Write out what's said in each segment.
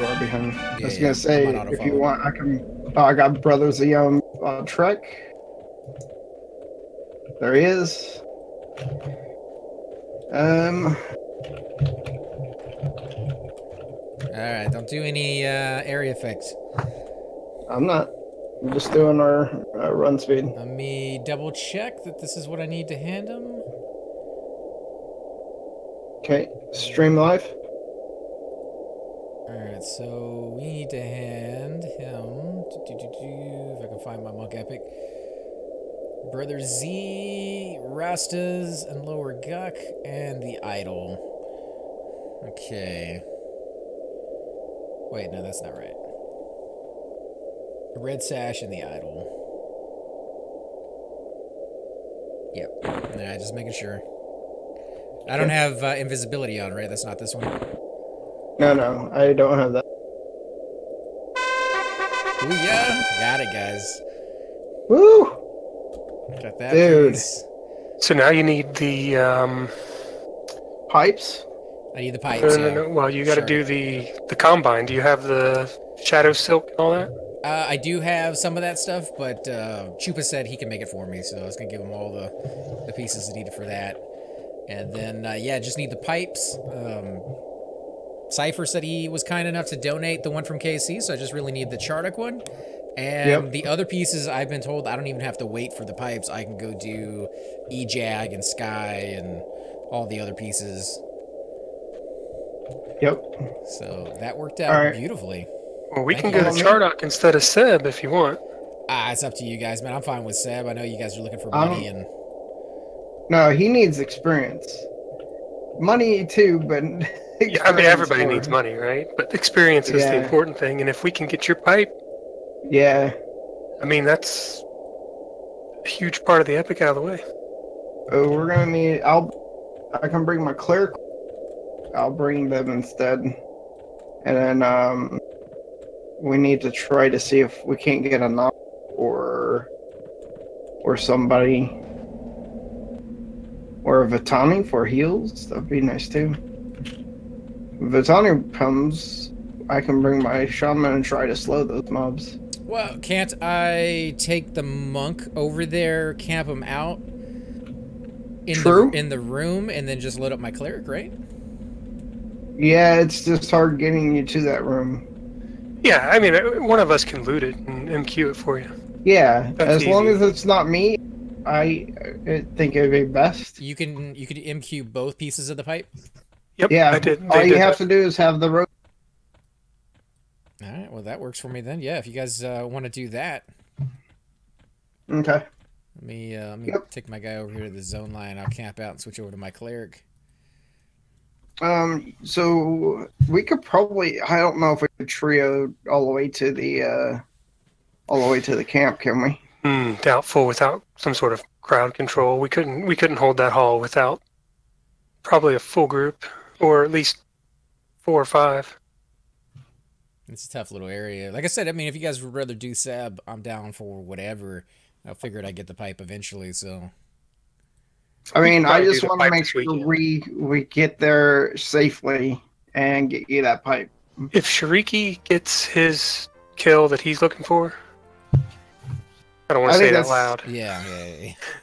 you are behind me. I Yeah, was yeah. gonna say, I'm on if you autofollow. want, I can. Oh, I got Brothers on Trek. There he is. Alright, don't do any area effects. I'm not. I'm just doing our run speed. Let me double check that this is what I need to hand him. Okay, stream live. Alright, so we need to hand him. If I can find my monk epic. Brother Z, Rastas, and Lower Guck, and the Idol. Okay. Wait, no, that's not right. Red Sash and the Idol. Yep. Nah, just making sure. I don't have invisibility on, right? That's not this one. No, I don't have that. Ooh, yeah. Got it, guys. Woo! Got that, dude. Piece. So now you need the pipes. I need the pipes. No. Well, you got to do the combine. Do you have the shadow silk and all that? I do have some of that stuff, but Chupa said he can make it for me, so I was gonna give him all the pieces needed for that. And then yeah, just need the pipes. Cypher said he was kind enough to donate the one from KC, so I just really need the Chardic one. And the other pieces, I've been told I don't even have to wait for the pipes. I can go do E-Jag and Sky and all the other pieces. Yep. So that worked out beautifully. Well, we can go to Chardock instead of Seb if you want. It's up to you guys, man. I'm fine with Seb. I know you guys are looking for money and... No, he needs experience. Money too, but... Yeah, I mean, everybody needs money, right? But experience is the important thing, and if we can get your pipe... Yeah. I mean, that's a huge part of the epic out of the way. Oh, we're gonna need... I can bring my Cleric. I'll bring them instead. And then, we need to try to see if we can't get a knock or somebody... Or a Vitani for heals. That'd be nice too. If Vitani comes, I can bring my shaman and try to slow those mobs. Well, can't I take the monk over there, camp him out in the room, and then just load up my cleric, right? Yeah, it's just hard getting you to that room. Yeah, I mean, one of us can loot it and MQ it for you. Yeah, That's as easy. long as it's not me, I think it'd be best. You can MQ both pieces of the pipe? Yep, yeah, I did. All you have to do is have the rope. Alright, well that works for me then. Yeah, if you guys want to do that. Okay. Let me take my guy over here to the zone line. I'll camp out and switch over to my cleric. So we could probably, I don't know if we could trio all the way to the camp, can we? Doubtful without some sort of crowd control. We couldn't hold that hall without probably a full group, or at least 4 or 5. It's a tough little area. Like I said, I mean, if you guys would rather do Seb, I'm down for whatever. I figured I'd get the pipe eventually, so... I mean, I just want to make sure we get there safely and get you that pipe. If Shariki gets his kill that he's looking for... I don't want to say that loud. Yeah.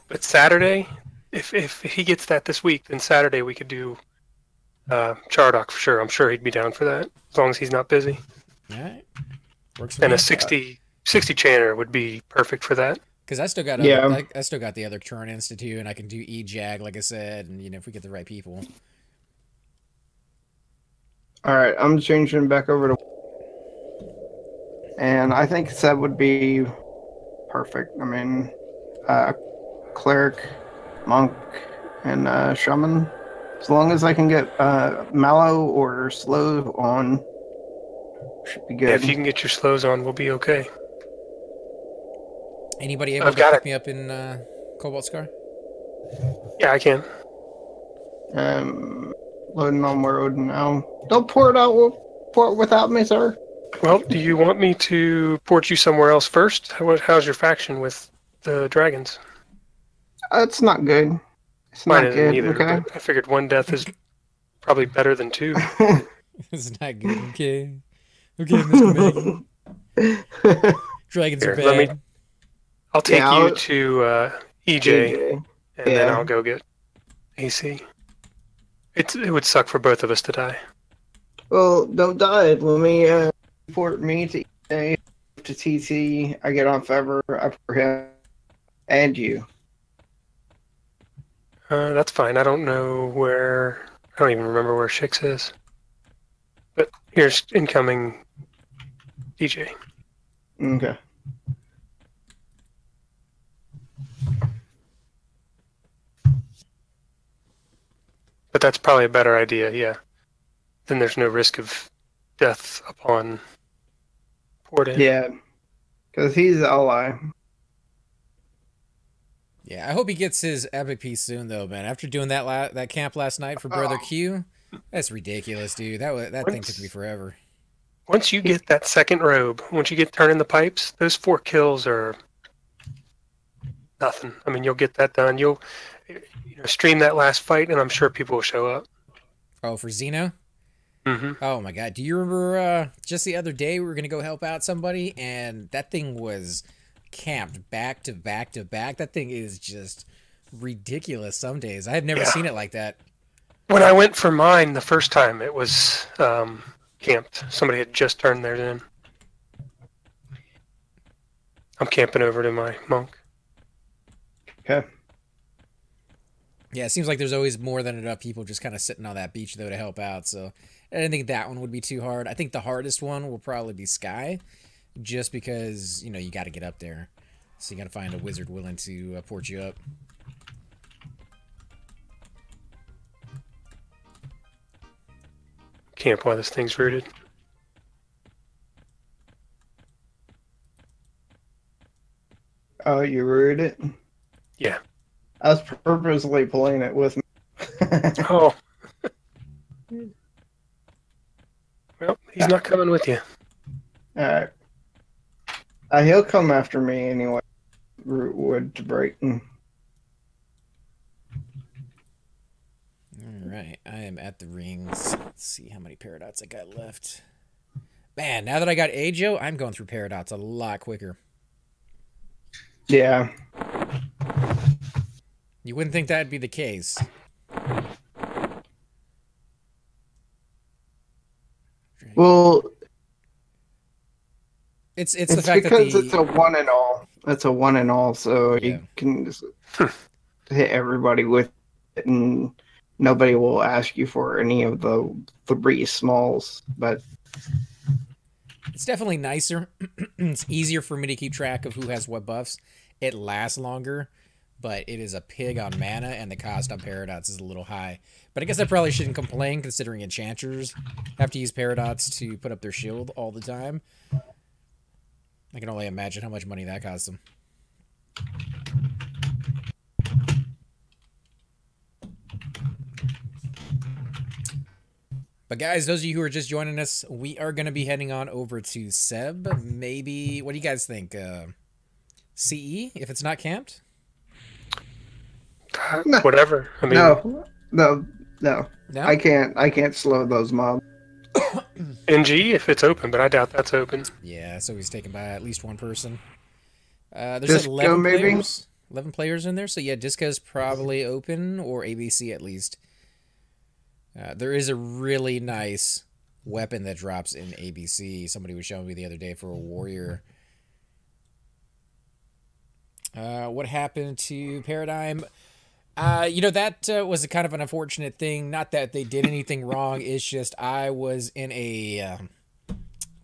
But Saturday, if he gets that this week, then Saturday we could do Chardock for sure. I'm sure he'd be down for that, as long as he's not busy. Alright. Works for and me. A 60 chanter would be perfect for that. Because I still got I still got the other Current Institute, and I can do E-Jag, like I said, and if we get the right people. Alright, I'm changing back over to... And I think Seb would be perfect. I mean, Cleric, Monk, and Shaman. As long as I can get Mallow or Slow on, should be good. Yeah, if you can get your slows on, we'll be okay. Anybody able to pick me up in Cobalt Scar? Yeah, I can. Loading on road now. Don't pour it without me, sir. Well, do you want me to port you somewhere else first? How's your faction with the dragons? It's not good. It's Mine not good. either, Okay. but I figured 1 death is probably better than 2. It's not good. Okay. Okay, Mr. Maggie. Dragons are Here, let me. bad. I'll take Yeah, you to EJ, AJ. and then I'll go get AC. It would suck for both of us to die. Well, don't die. Let me report me to EJ, to TT. I get on Fever. I for him and you. That's fine. I don't know where. I don't even remember where Shix is. But here's incoming DJ. Okay. But that's probably a better idea, yeah. Then there's no risk of death upon port in. Yeah, because he's the ally. Yeah, I hope he gets his epic piece soon, though, man. After doing that camp last night for Brother Q, that's ridiculous, dude. That thing took me forever. Once you get that second robe, once you get turning the pipes, those 4 kills are nothing. I mean, you'll get that done. You'll stream that last fight, and I'm sure people will show up. Oh, for Xeno? Mm-hmm. Oh, my God. Do you remember just the other day we were going to go help out somebody, and that thing was camped back to back to back? That thing is just ridiculous some days. I have never seen it like that. When I went for mine the first time, it was camped. Somebody had just turned theirs in. I'm camping over to my monk. Okay. Yeah, it seems like there's always more than enough people just kind of sitting on that beach, though, to help out. So I didn't think that one would be too hard. I think the hardest one will probably be Sky, just because, you got to get up there. So you got to find a wizard willing to port you up. Camp while this thing's rooted. Oh, you rooted it? Yeah. I was purposely playing it with me. Oh. Well, he's not coming with you. Alright. He'll come after me anyway. Root wood to break. Alright, I am at the rings. Let's see how many paradots I got left. Man, now that I got Ajo, I'm going through paradots a lot quicker. Yeah. You wouldn't think that'd be the case. Well, it's the fact that it's a one and all. It's a one and all, so you can just hit everybody with it, and nobody will ask you for any of the 3 smalls. But it's definitely nicer. It's easier for me to keep track of who has what buffs. It lasts longer, but it is a pig on mana, and the cost on paradots is a little high. But I guess I probably shouldn't complain, considering enchanters have to use paradots to put up their shield all the time. I can only imagine how much money that costs them. But guys, those of you who are just joining us, we are going to be heading on over to Seb. Maybe, what do you guys think? CE, if it's not camped? Whatever. I mean, no. I can't slow those mobs. NG if it's open, but I doubt that's open. Yeah, it's always taken by at least one person. There's Disco, 11 maybe? players. 11 players in there, so yeah, Disco's probably open, or ABC at least. There is a really nice weapon that drops in ABC. Somebody was showing me the other day for a warrior. What happened to Paradigm? That was a kind of an unfortunate thing. Not that they did anything wrong. It's just I was in a,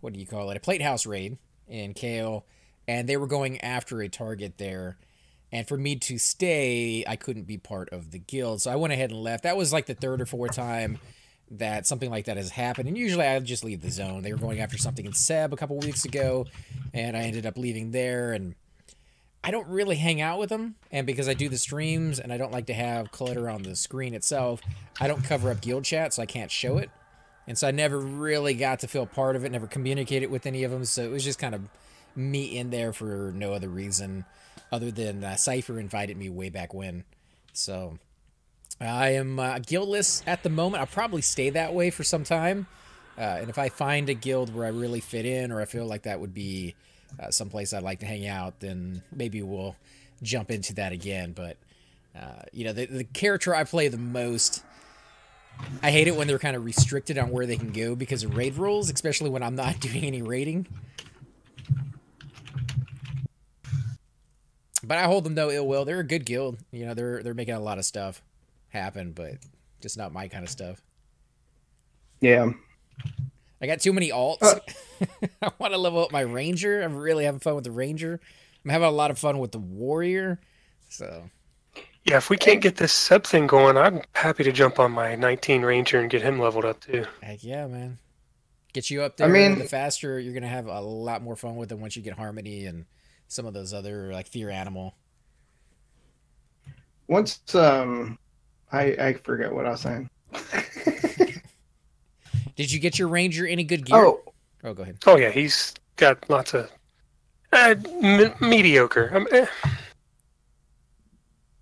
what do you call it? A plate house raid in Kale, and they were going after a target there. And for me to stay, I couldn't be part of the guild. So I went ahead and left. That was like the 3rd or 4th time that something like that has happened. And usually I just leave the zone. They were going after something in Seb a couple weeks ago, and I ended up leaving there. And I don't really hang out with them, and because I do the streams and I don't like to have clutter on the screen itself, I don't cover up guild chat, so I can't show it. And so I never really got to feel part of it, never communicated with any of them, so it was just kind of me in there for no other reason other than Cypher invited me way back when. So I am guildless at the moment. I'll probably stay that way for some time And if I find a guild where I really fit in, or I feel like that would be someplace I'd like to hang out, then maybe we'll jump into that again. But you know, the character I play the most, I hate it when they're kind of restricted on where they can go because of raid rules, especially when I'm not doing any raiding. But I hold them no ill will. They're a good guild. You know, they're making a lot of stuff happen, but just not my kind of stuff. Yeah. I got too many alts. I want to level up my ranger. I'm really having fun with the ranger. I'm having a lot of fun with the warrior. So yeah, if we can't get this sub thing going, I'm happy to jump on my 19 ranger and get him leveled up too. heck yeah, man. Get you up there. The faster you're gonna have a lot more fun with it once you get harmony and some of those other like fear animal. Once I forget what I was saying. Did you get your ranger any good gear? Oh, go ahead. Oh yeah, he's got lots of mediocre.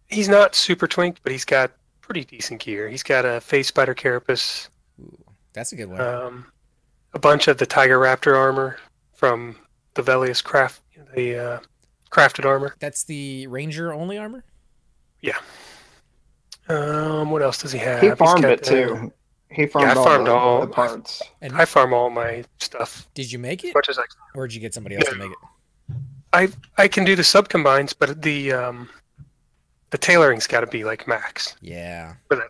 He's not super twink, but he's got pretty decent gear. He's got a phase spider carapace. Ooh, that's a good one. A bunch of the tiger raptor armor from the Velius crafted armor. That's the ranger only armor? Yeah. What else does he have? He farmed it too. He farmed all the parts. I farm all my stuff. Did you make it? As much as I can. Or did you get somebody else to make it? I can do the sub combines, but the tailoring's got to be like max. Yeah. But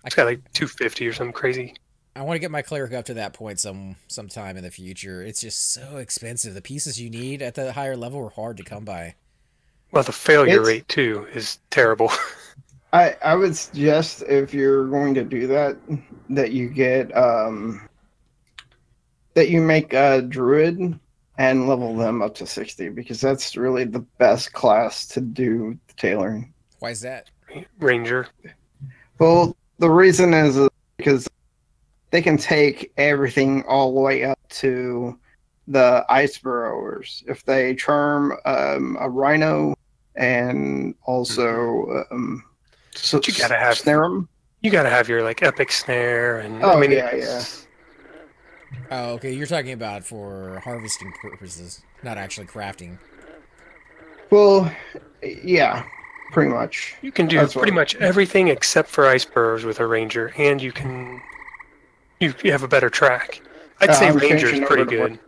it's got like 250 or something crazy. I want to get my cleric up to that point sometime in the future. It's just so expensive. The pieces you need at the higher level are hard to come by. Well, the failure rate too is terrible. I would suggest if you're going to do that you get that you make a druid and level them up to 60 because that's really the best class to do the tailoring. Why is that? Ranger. Well, the reason is because they can take everything all the way up to the ice burrowers. If they charm a rhino and also so you gotta have snare them. You gotta have your like epic snare and yeah. Oh, okay. You're talking about for harvesting purposes, not actually crafting. Well, yeah, pretty much. You can do pretty much everything except for ice burrows with a ranger, and you have a better track. I'd say ranger's pretty good.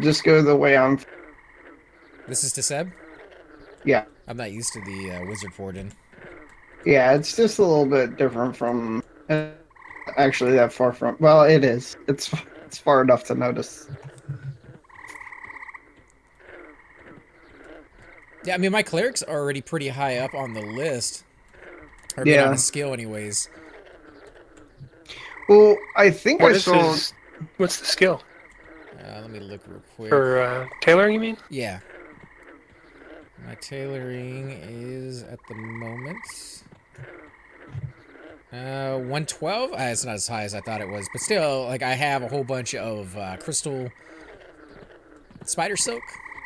Just go the way I'm. This is to Seb? Yeah. I'm not used to the wizard porting. Yeah, it's just a little bit different from actually that far from. Well, it is. It's far enough to notice. Yeah, I mean, my cleric's are already pretty high up on the list. Or on the skill, anyways. Well, I think what's the skill? Let me look real quick. For tailoring, you mean? Yeah. My tailoring is at the moment 112. It's not as high as I thought it was, but still, like I have a whole bunch of crystal spider silk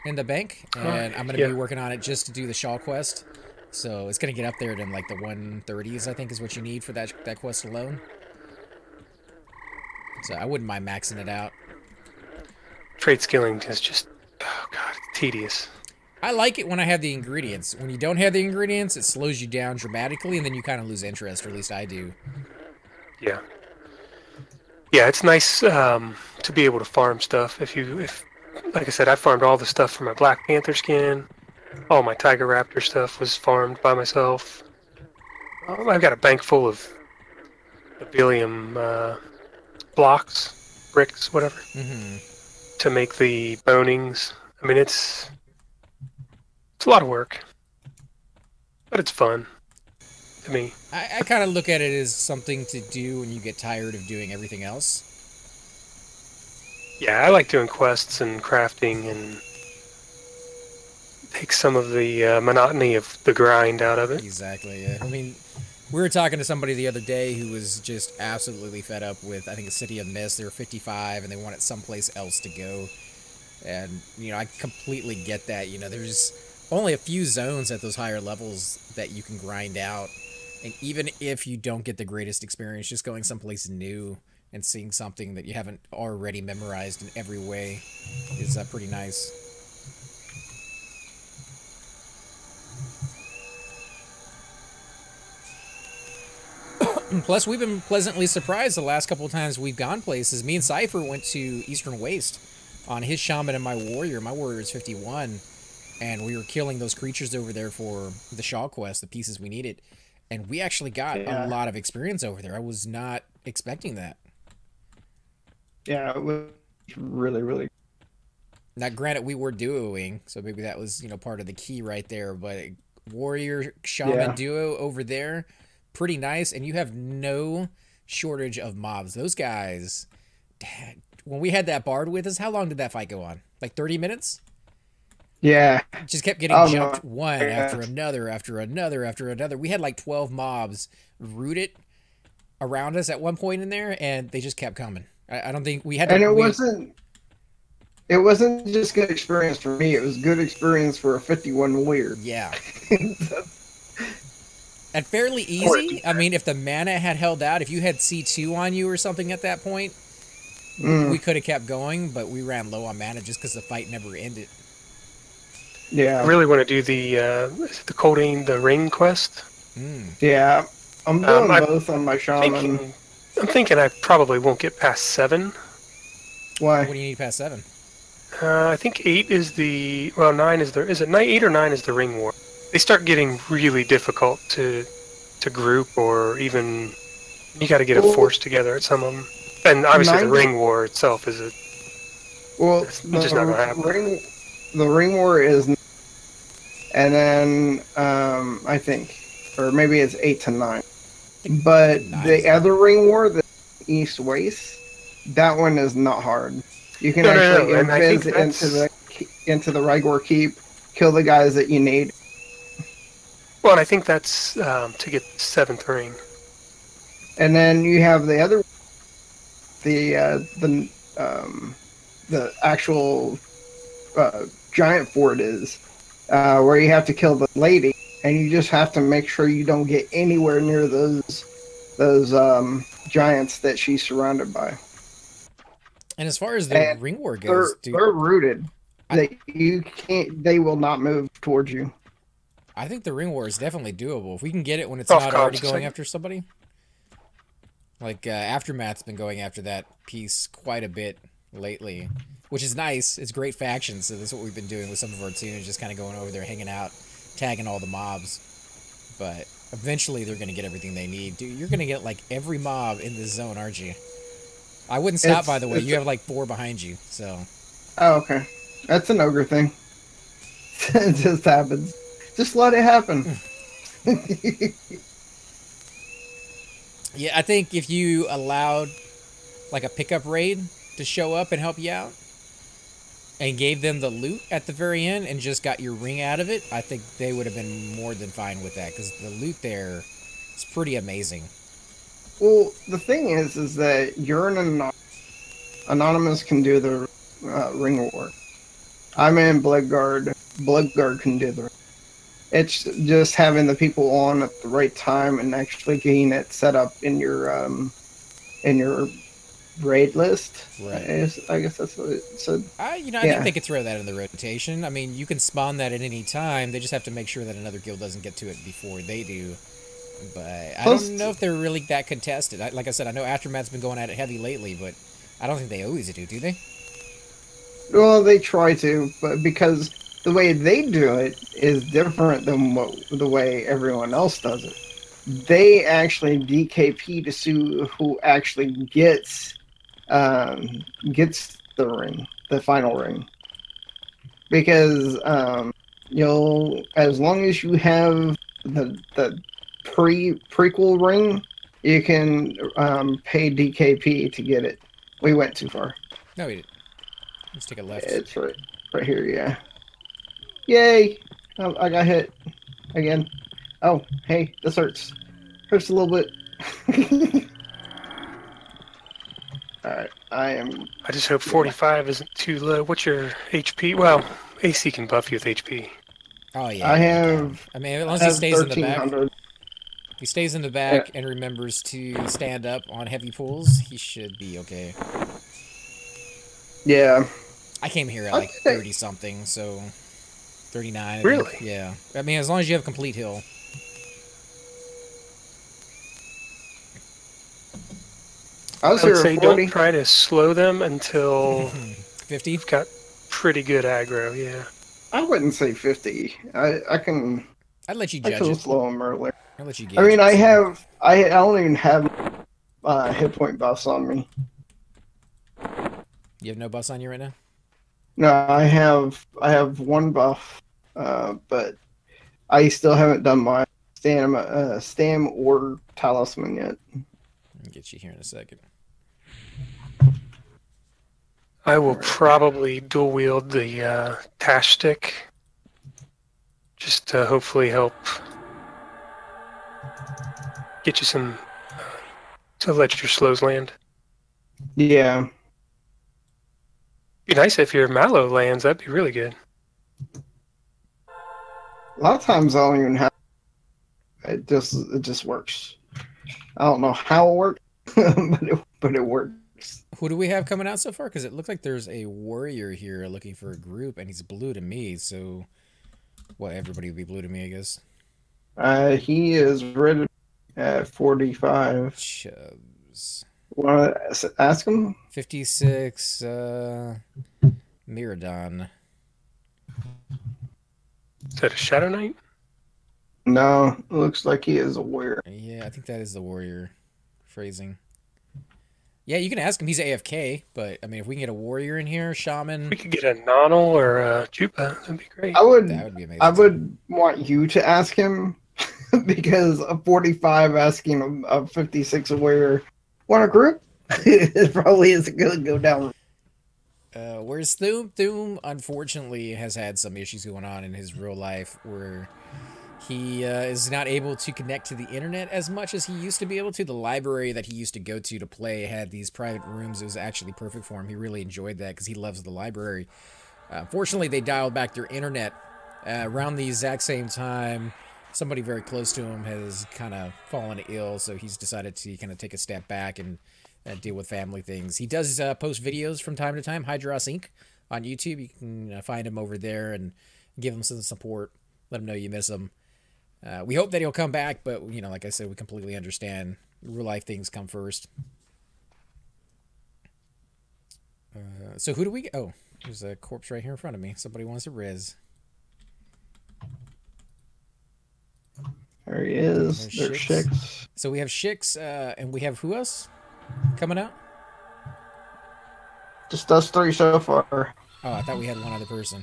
in the bank, and I'm gonna be working on it just to do the shawl quest. So it's gonna get up there in like the 130s, I think, is what you need for that quest alone. So I wouldn't mind maxing it out. Trade skilling is just, oh god, it's tedious. I like it when I have the ingredients. When you don't have the ingredients, it slows you down dramatically, and then you kind of lose interest, or at least I do. Yeah. Yeah, it's nice to be able to farm stuff. If like I said, I farmed all the stuff for my Black Panther skin. All my Tiger Raptor stuff was farmed by myself. I've got a bank full of Abelium blocks, bricks, whatever, to make the bonings. I mean, it's a lot of work, but it's fun to me. I kind of look at it as something to do when you get tired of doing everything else. Yeah, I like doing quests and crafting and take some of the monotony of the grind out of it. Exactly, yeah. I mean, we were talking to somebody the other day who was just absolutely fed up with, I think, the City of Mist. They were 55 and they wanted someplace else to go. And, you know, I completely get that. You know, there's only a few zones at those higher levels that you can grind out. And even if you don't get the greatest experience, just going someplace new and seeing something that you haven't already memorized in every way is pretty nice. Plus, we've been pleasantly surprised the last couple of times we've gone places. Me and Cypher went to Eastern Waste on his shaman and my warrior. My warrior is 51, and we were killing those creatures over there for the Shaw quest, the pieces we needed. And we actually got a lot of experience over there. I was not expecting that. Yeah, it was really, really. Now, granted, we were duoing, so maybe that was, you know, part of the key right there. But warrior shaman duo over there, pretty nice. And you have no shortage of mobs. Those guys, when we had that bard with us, how long did that fight go on? Like 30 minutes? Yeah. Just kept getting jumped one after another, after another, after another. We had like 12 mobs rooted around us at one point in there, and they just kept coming. I don't think we had to... And it wasn't just good experience for me. It was good experience for a 51 warrior. Yeah. And fairly easy. I mean, if the mana had held out, if you had C2 on you or something at that point, we could have kept going, but we ran low on mana just because the fight never ended. Yeah. I really want to do the Colding the Ring quest. Yeah. I'm doing both on my shaman. I'm thinking I probably won't get past 7. Why? What do you need past 7? I think 8 is the... Well, 9 is the... Is it 8 or 9 is the Ring War? They start getting really difficult to group, or even... You got to get a force together at some of them. And obviously the Ring War itself is a... Well, it's just not going to happen. The Ring War is... And then, I think... Or maybe it's 8 to 9. But the other Ring War, the East Waste, that one is not hard. You can actually invis into the Rygor Keep, kill the guys that you need. Well, and I think that's to get the 7th ring. And then you have the other, the actual giant fort is, where you have to kill the lady, and you just have to make sure you don't get anywhere near those giants that she's surrounded by. And as far as the Ring War goes, they're rooted. They will not move towards you. I think the Ring War is definitely doable if we can get it when it's not already going after somebody. Like Aftermath's been going after that piece quite a bit lately, which is nice. It's great factions, so that's what we've been doing with some of our tunes, just kind of going over there, hanging out, tagging all the mobs. But eventually they're going to get everything they need. Dude, you're going to get like every mob in this zone, aren't you? I wouldn't stop, by the way. You have like 4 behind you, so... Oh, okay. That's an ogre thing. It just happens. Just let it happen. Yeah, I think if you allowed like a pickup raid to show up and help you out, and gave them the loot at the very end and just got your ring out of it, I think they would have been more than fine with that, because the loot there is pretty amazing. Well, the thing is that you're an anonymous can do the ring war. I'm in Bloodguard. Bloodguard can do the. It's just having the people on at the right time and actually getting it set up in your raid list. Right. I guess that's what it said. I think they could throw that in the rotation. I mean, you can spawn that at any time. They just have to make sure that another guild doesn't get to it before they do. But I don't know if they're really that contested. Like I said, I know Aftermath's been going at it heavy lately, but I don't think they always do they? Well, they try to, but because the way they do it is different than the way everyone else does it. They actually DKP to see who actually gets the ring, the final ring. Because as long as you have the prequel ring, you can pay DKP to get it. We went too far. No, we didn't. Let's take a left. It's right here, yeah. Yay! Oh, I got hit again. Oh, hey, this hurts. Hurts a little bit. Alright, I just hope 45 isn't too low. What's your HP? Well, AC can buff you with HP. Oh, yeah. I mean, as long as he stays in the back. If he stays in the back and remembers to stand up on heavy pulls, he should be okay. Yeah. I came here at like 30 something, so 39. Really? Yeah. I mean, as long as you have complete heal. I was I would here say 40. don't try to slow them until 50. you've got pretty good aggro. Yeah. I wouldn't say 50. I can. I'd let you I judge can it. slow them earlier. I'll let you gauge I mean, it. I don't even have hit point buffs on me. You have no buffs on you right now? No, I have one buff, but I still haven't done my stam or talisman yet. I'll get you here in a second. I will probably dual wield the tash stick, just to hopefully help get you some to let your slows land. Yeah. Be nice if your mallow lands. That'd be really good. A lot of times I don't even have. It just works. I don't know how it works, but it works. Who do we have coming out so far? Because it looks like there's a warrior here looking for a group, and he's blue to me. So, well, everybody would be blue to me, I guess. He is ready at 45. Chubbs. Want to ask him? 56. Miradon. Is that a Shadow Knight? No, looks like he is aware. Yeah, I think that is the warrior phrasing. Yeah, you can ask him. He's AFK, but I mean, if we can get a warrior in here, shaman. We could get a Nonal or a Jupa. That'd be great. That would be amazing. I would want you to ask him because a 45 asking a 56 aware want a group? It probably isn't going to go down. Whereas Thum, unfortunately, has had some issues going on in his real life where he is not able to connect to the internet as much as he used to be able to. The library that he used to go to play had these private rooms. It was actually perfect for him. He really enjoyed that because he loves the library. Fortunately, they dialed back their internet around the exact same time. Somebody very close to him has kind of fallen ill, so he's decided to kind of take a step back and deal with family things. He does post videos from time to time, Hydros Inc. on YouTube. You can find him over there and give him some support. Let him know you miss him. We hope that he'll come back, but, you know, like I said, we completely understand. Real life things come first. So who do we... Oh, there's a corpse right here in front of me. Somebody wants a Riz. There he is. There's Shix. So we have Shix, and we have who else coming out? Just us three so far. Oh, I thought we had one other person.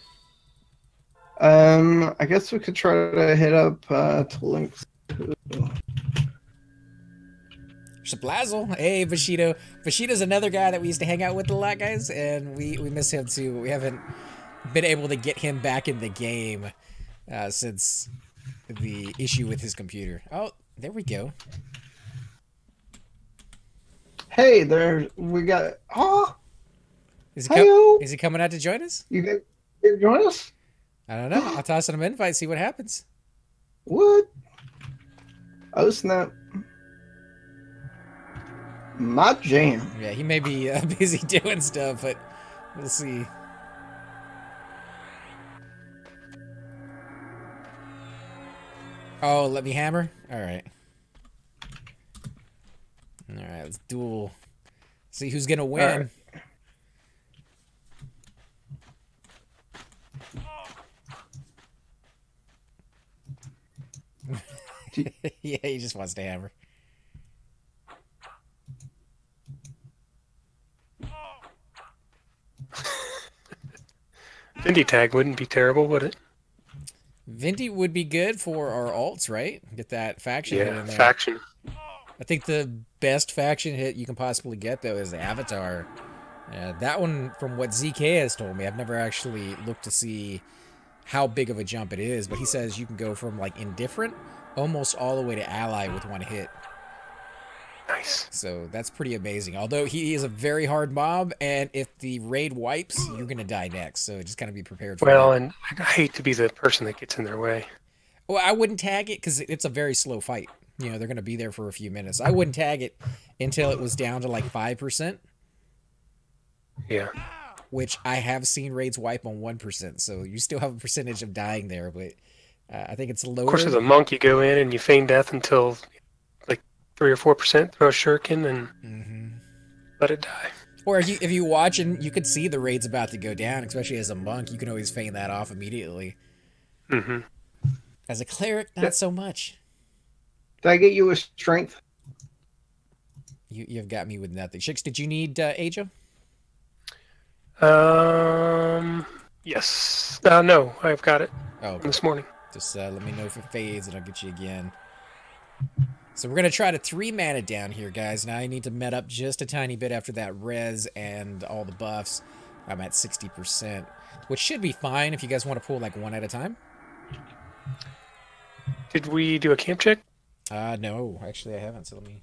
I guess we could try to hit up to links. Shaplazzle. Hey, Bushido. Bushido's another guy that we used to hang out with a lot, guys, and we miss him too. We haven't been able to get him back in the game since the issue with his computer. Oh, there we go. Hey, there we got. Oh, is he coming out to join us? You join us? I don't know. I'll toss him an invite, see what happens. What? Oh snap! My jam. Yeah, he may be busy doing stuff, but we'll see. Oh, let me hammer? Alright. Alright, let's duel. See who's gonna win. Right. Yeah, he just wants to hammer. Vindy tag wouldn't be terrible, would it? Vindy would be good for our alts, right? Get that faction hit in there. Faction. I think the best faction hit you can possibly get, though, is the Avatar. That one, from what ZK has told me, I've never actually looked to see how big of a jump it is, but he says you can go from, like, indifferent almost all the way to ally with one hit. Nice. So that's pretty amazing. Although he is a very hard mob, and if the raid wipes, you're going to die next. So just kind of be prepared for that. Well, and I hate to be the person that gets in their way. Well, I wouldn't tag it because it's a very slow fight. you know, they're going to be there for a few minutes. I wouldn't tag it until it was down to like 5%. Yeah. Which I have seen raids wipe on 1%, so you still have a percentage of dying there, but I think it's lower. Of course, as a monk, you go in and you feign death until like 3 or 4%, throw a shuriken, and let it die. Or if you watch and you could see the raid's about to go down, especially as a monk, you can always feign that off immediately. As a cleric, not so much. Did I get you a strength? You've got me with nothing. Shix, did you need Aja? Yes. No, I've got it. Oh, okay. This morning. Just let me know if it fades and I'll get you again. So we're going to try to 3-mana down here, guys. Now I need to met up just a tiny bit after that res and all the buffs. I'm at 60%, which should be fine if you guys want to pull like one at a time. Did we do a camp check? No, actually I haven't, so let me...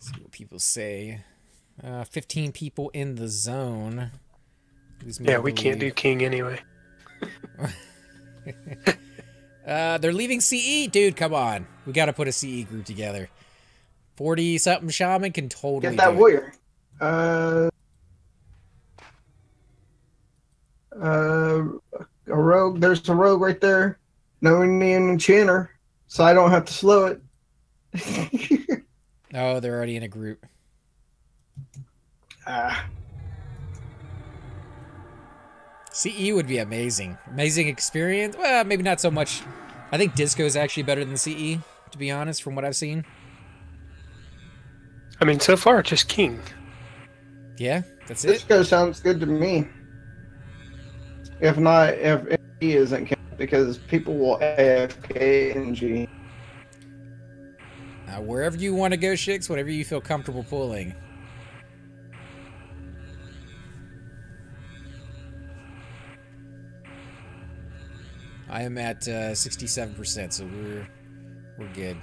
see what people say. 15 people in the zone. Yeah, we can't do king anyway. They're leaving CE, dude. Come on, we got to put a CE group together. 40-something shaman can totally get that warrior. A rogue. There's a rogue right there. No Indian enchanter, so I don't have to slow it. Oh, they're already in a group. CE would be amazing. Amazing experience. Well, maybe not so much. I think Disco is actually better than CE, to be honest, from what I've seen. I mean, so far, just king. Yeah, that's it. Disco sounds good to me. If not, if he isn't, because people will AFK NG. Wherever you want to go, Shix, whatever you feel comfortable pulling. I am at 67%, so we're good.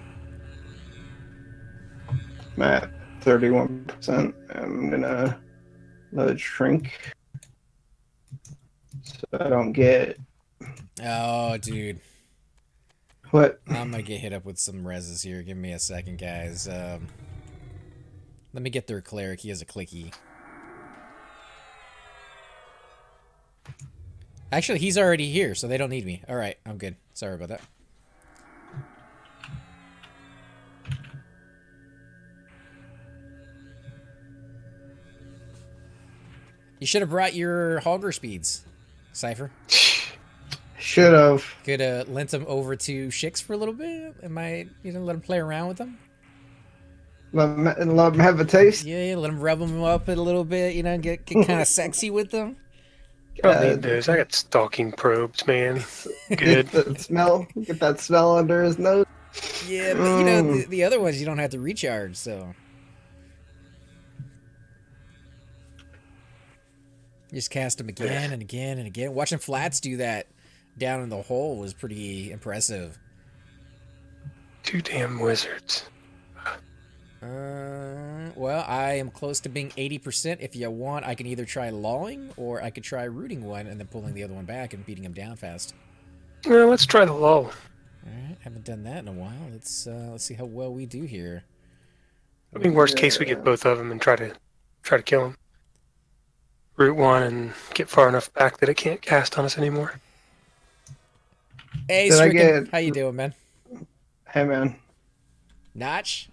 I'm at 31%. I'm gonna let it shrink so I don't get. Oh, dude. What? I'm gonna get hit up with some reses here. Give me a second, guys. Let me get their cleric. He has a clicky. Actually, he's already here, so they don't need me. Alright, I'm good. Sorry about that. You should have brought your Hogger speeds, Cypher. Should have. Could have lent them over to Shix for a little bit. Am I, let him play around with them? Let him have a taste. Yeah, let him rub them up a little bit, get kind of sexy with them. I don't need those. I got stalking probes, man. Good. Get that smell under his nose. Yeah, but the other ones you don't have to recharge, so. Just cast them again and again and again. Watching Flats do that down in the hole was pretty impressive. 2 damn wizards. Well, I am close to being 80%. If you want, I can either try lawing or I could try rooting one and then pulling the other one back and beating him down fast. Well, let's try the lull. All right, haven't done that in a while. Let's see how well we do here. I mean, worst case, we get both of them and try to kill them. Root one and get far enough back that it can't cast on us anymore. Hey, Stricken, how you doing, man? Hey, man. Notch.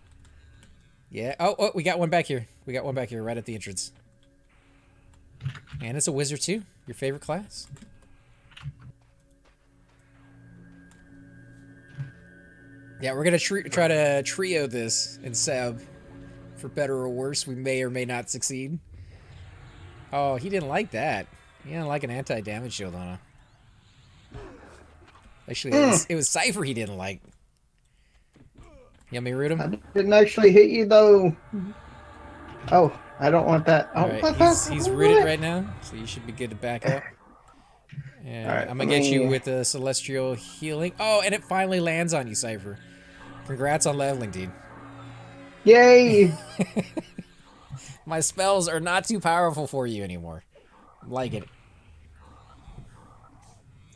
Yeah. Oh, we got one back here. We got one back here right at the entrance. And it's a wizard too. Your favorite class. Yeah, we're gonna try to trio this in Seb. For better or worse, we may or may not succeed. Oh, he didn't like that. He didn't like an anti-damage shield on him. Actually, it was Cypher he didn't like. You want me to root him? I didn't actually hit you, though. Oh, I don't want that. All right, he's rooted right now, so you should be good to back up. And right, I'm going to get you with a Celestial Healing. Oh, and it finally lands on you, Cypher. Congrats on leveling, dude. Yay! My spells are not too powerful for you anymore. I'm liking it.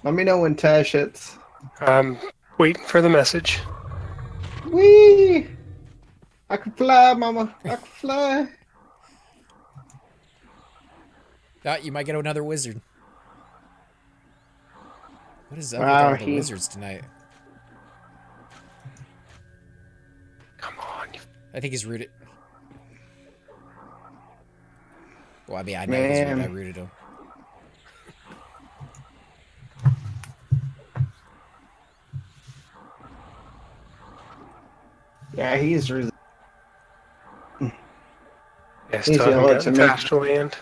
Let me know when Tash hits. I'm waiting for the message. Whee! I can fly, mama. I can fly. Ah, you might get another wizard. What is up with Wow, all the wizards tonight? Come on. I think he's rooted. Well, I mean, I know he's rooted. Man. I rooted him. Yeah, he's Yeah, He's still haven't yellow gotten to me. Tash to land.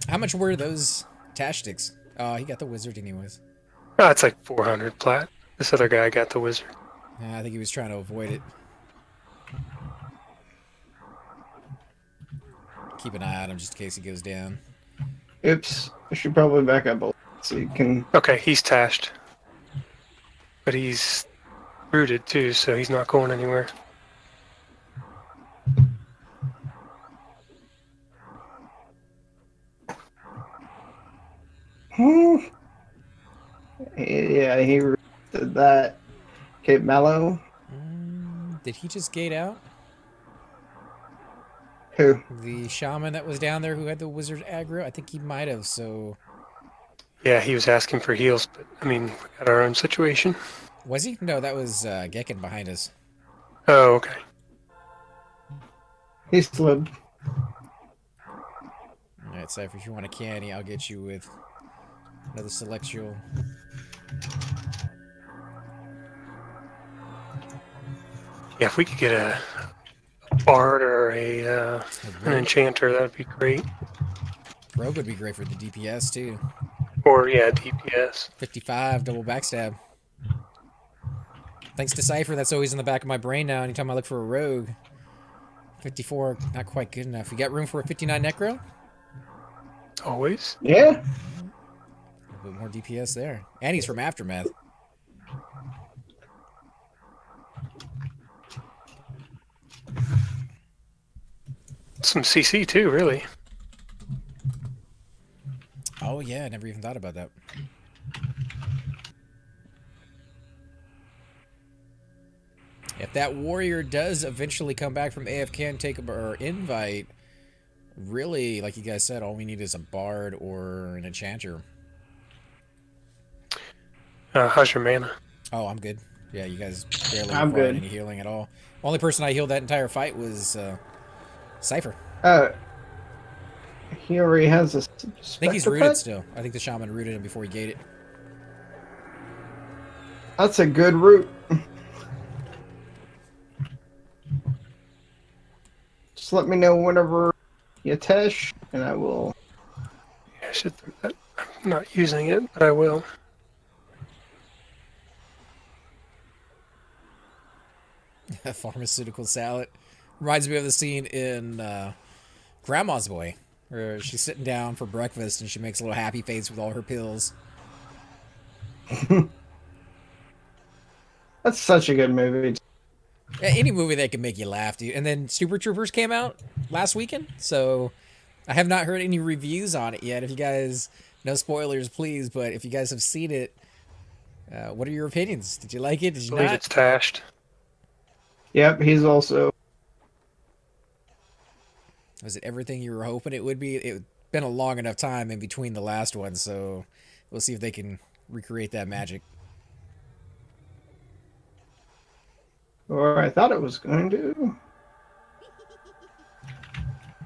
How much were those Tash sticks? Oh, he got the wizard anyways. Oh, it's like 400 plat. This other guy got the wizard. I think he was trying to avoid it. Keep an eye on him just in case he goes down. Oops. I should probably back up a little so you can... Okay, he's tashed. But he's rooted too, so he's not going anywhere. Yeah, he did that. Okay, Mellow. Did he just gate out? Who? The shaman that was down there who had the wizard aggro? I think he might have, so... Yeah, he was asking for heals, but I mean, we got our own situation. Was he? No, that was Gekken behind us. Oh, okay. He slid. Alright, Cypher, if you want a candy, I'll get you with another celestial. Yeah, if we could get a bard or an enchanter, that would be great. Rogue would be great for the DPS, too. Or, yeah, DPS. 55, double backstab. Thanks to Cypher, that's always in the back of my brain now anytime I look for a rogue. 54, not quite good enough. You got room for a 59 necro? Always. Yeah. A little bit more DPS there. And he's from Aftermath. Some CC too, really. Oh yeah, I never even thought about that. If that warrior does eventually come back from AFK and take our invite, really, like you guys said, all we need is a bard or an enchanter. How's your mana? Oh, I'm good. Yeah, you guys barely I'm required good. any healing at all. Only person I healed that entire fight was Cypher. He already has a I think he's Spectre rooted pet? still. I think the shaman rooted him before he gated. That's a good route. Just let me know whenever you tesh, and I will. Yeah, I should do that. I'm not using it, but I will. Pharmaceutical salad. Reminds me of the scene in Grandma's Boy, where she's sitting down for breakfast and she makes a little happy face with all her pills. That's such a good movie. Yeah, any movie that can make you laugh, dude. And then Super Troopers came out last weekend, so I have not heard any reviews on it yet. If you guys, no spoilers, please, but if you guys have seen it, what are your opinions? Did you like it? Did you I believe not? it's tashed. Yep, he's also. Was it everything you were hoping it would be? It's been a long enough time in between the last one, so we'll see if they can recreate that magic. Or I thought it was going to.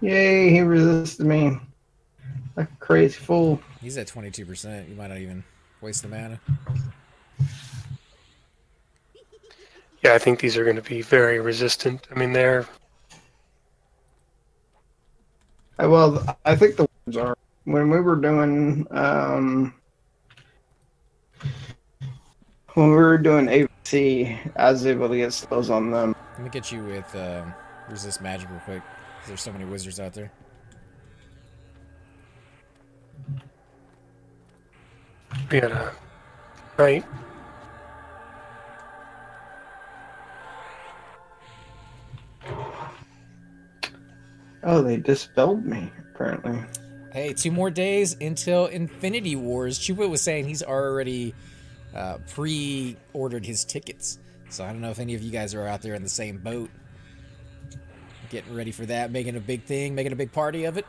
Yay, he resisted me. Like a crazy fool. He's at 22%. You might not even waste the mana. Yeah, I think these are going to be very resistant. I mean, they're... Well, I think the ones are. When we were doing AVC, I was able to get slows on them. Let me get you with resist magic real quick. 'Cause there's so many wizards out there. We got a... Right. Oh, they dispelled me, apparently. Hey, 2 more days until Infinity Wars. Chupa was saying he's already pre-ordered his tickets. So I don't know if any of you guys are out there in the same boat. Getting ready for that, making a big thing, making a big party of it.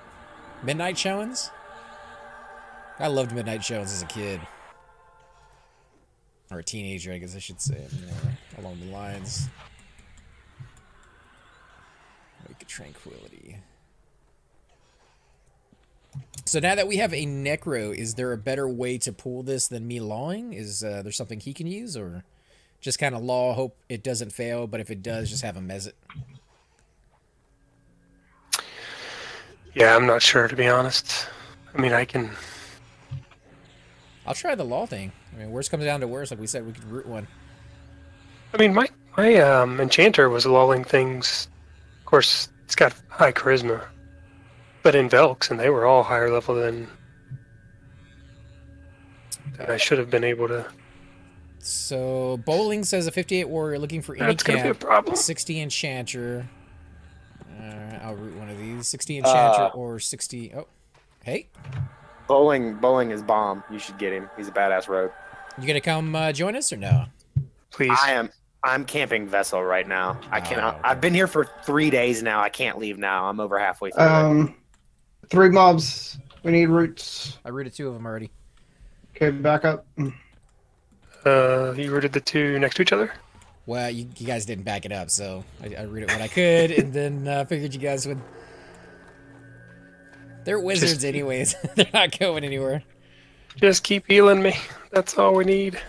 Midnight showings. I loved midnight showings as a kid. Or a teenager, I guess I should say. More along the lines. Wake of Tranquility. So now that we have a Necro, is there a better way to pull this than me lawing? Is there something he can use? Or just kind of law, hope it doesn't fail, but if it does, just have him mez it? Yeah, I'm not sure, to be honest. I mean, I can... I'll try the law thing. I mean, worst comes down to worst. Like we said, we could root one. I mean, my Enchanter was lulling things. Of course, it's got high charisma. But in Velks, and they were all higher level than I should have been able to... So, Bowling says a 58 warrior looking for any That's camp. gonna be a problem. 60 Enchanter. I'll root one of these. 60 Enchanter or 60... Oh, hey. Bowling is bomb. You should get him. He's a badass rogue. You gonna come join us or no? Please. I'm camping Vessel right now. I cannot. Okay. I've been here for 3 days now. I can't leave now. I'm over halfway through. 3 mobs. We need roots. I rooted 2 of them already. Okay, back up. You rooted the 2 next to each other? Well, you guys didn't back it up, so I rooted what I could, and then figured you guys would... They're wizards anyways. They're not going anywhere. Just keep healing me. That's all we need.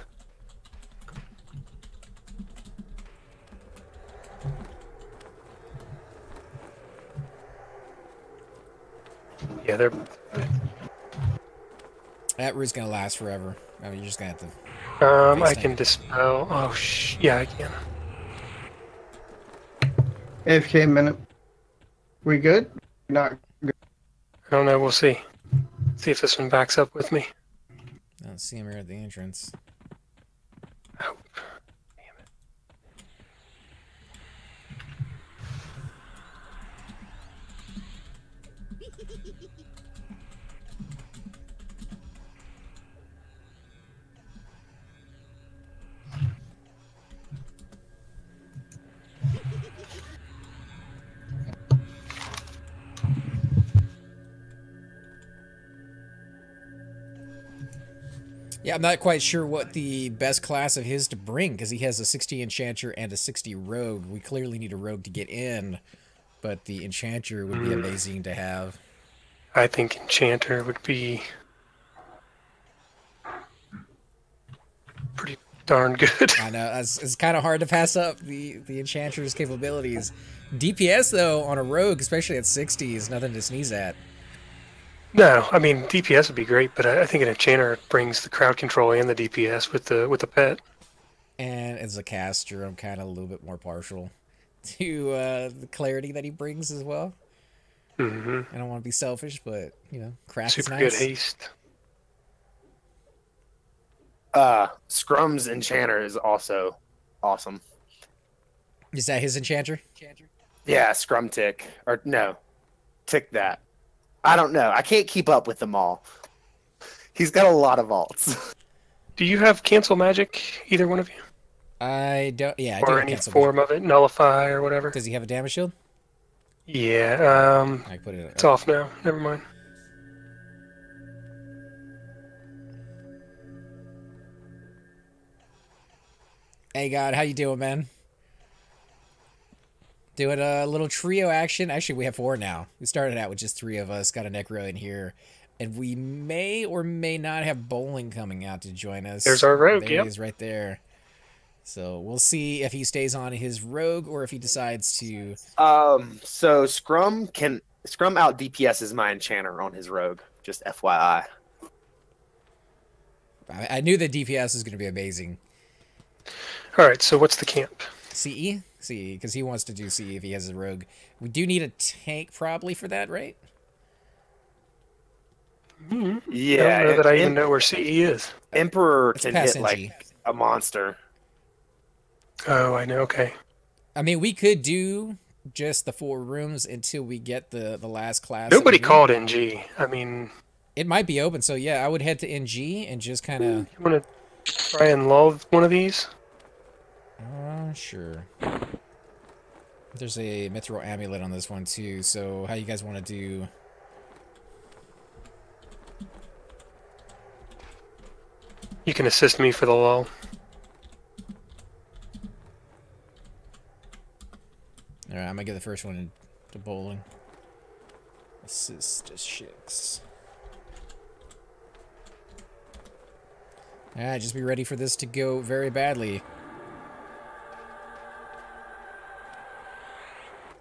Yeah, they're... That root's gonna last forever. I mean, you're just gonna have to... I can dispel... Oh, yeah, I can. AFK minute. We good? Not good. I don't know, we'll see. See if this one backs up with me. I don't see him here at the entrance. Oh, damn it. Yeah, I'm not quite sure what the best class of his to bring, because he has a 60 Enchanter and a 60 Rogue. We clearly need a Rogue to get in, but the Enchanter would be amazing to have. I think Enchanter would be pretty darn good. I know, it's kind of hard to pass up the Enchanter's capabilities. DPS, though, on a Rogue, especially at 60, is nothing to sneeze at. No, I mean, DPS would be great, but I think an Enchanter brings the crowd control and the DPS with the pet. And as a caster, I'm kind of a little bit more partial to the clarity that he brings as well. Mm-hmm. I don't want to be selfish, but, you know, craft is Super nice. good haste. Scrum's Enchanter is also awesome. Is that his Enchanter? Yeah, Scrum Tick. Or, no. Tick that. I don't know. I can't keep up with them all. He's got a lot of alts. Do you have cancel magic, either one of you? I don't. Yeah, I do Or have any cancel form of it, nullify or whatever? Does he have a damage shield? Yeah, I put it. it's off now. Never mind. Hey, God, how you doing, man? Doing a little trio action. Actually, we have 4 now. We started out with just 3 of us. Got a Necro in here. And we may or may not have Bowling coming out to join us. There's our Rogue, There yep. he is right there. So we'll see if he stays on his Rogue or if he decides to... So Scrum out DPS my Enchanter on his Rogue. Just FYI. I knew that DPS is going to be amazing. All right, so what's the camp? CE? CE, because he wants to do CE if he has a Rogue. We do need a tank probably for that, right? Yeah. I don't know that I even know where CE is. Emperor It's can past hit NG. like a monster. Oh, I know. Okay. I mean, we could do just the 4 rooms until we get the last class. Nobody called NG. I mean, it might be open, so yeah, I would head to NG and just kind of. You want to try and lull one of these? Sure. There's a mithril amulet on this one too. So how you guys want to do? You can assist me for the lull. All right, I'm gonna give the first one to bowling. Assist Shix. All right, just be ready for this to go very badly.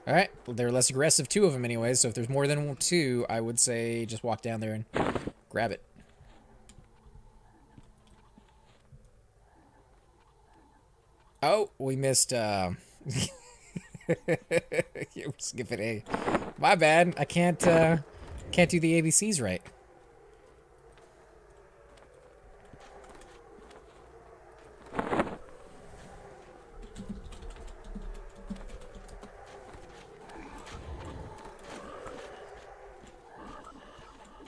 All right, well, they're less aggressive, 2 of them anyway, so if there's more than 2, I would say just walk down there and grab it. Oh, we missed, skip it, A. My bad, I can't do the ABCs right.